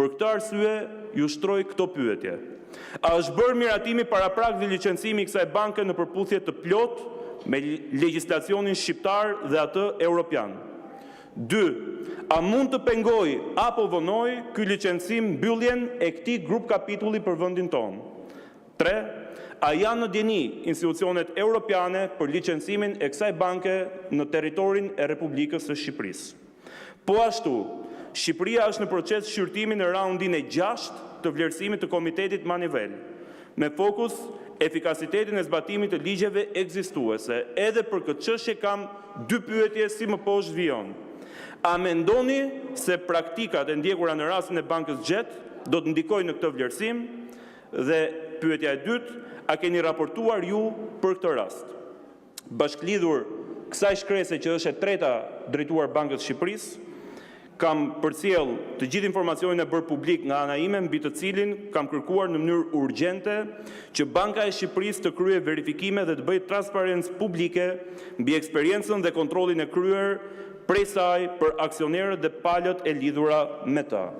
Për këtë arsye, ju shtroj këto pyetje. A është bërë miratimi paraprak dhe licencimi i kësaj banke në përputhje të plot me legjislacionin shqiptar dhe atë europian? 2. A mund të pengoj apo vonoj ky licencim mbylljen e këtij grup kapitulli për vendin tonë? 3. A janë në djeni institucionet europiane për licencimin e kësaj banke në territorin e Republikës së Shqipërisë? Po ashtu, Shqipëria është në proces shqyrtimi në raundin e 6 të vlerësimit të Komitetit Manivel, me fokus efikasitetin e zbatimit të ligjeve ekzistuese. Edhe për këtë çështje kam 2 pyetje si më poshtë vijon. A mendoni se praktikat e ndjekura në rastin e bankës Gjet do të ndikojnë në këtë vlerësim? Dhe pyetja e dytë, a keni raportuar ju për këtë rast? Bashklidhur kësaj shkrese që është e treta drejtuar Bankës Shqipërisë, kam përcjell të gjithë informacionin e bërë publik nga ana ime, mbi të cilin kam kërkuar në mënyrë urgjente që Banka e Shqipërisë të kryejë verifikime dhe të bëjë transparencë publike mbi eksperiencën dhe kontrollin e kryer prej saj për aksionerët dhe palët e lidhura me ta.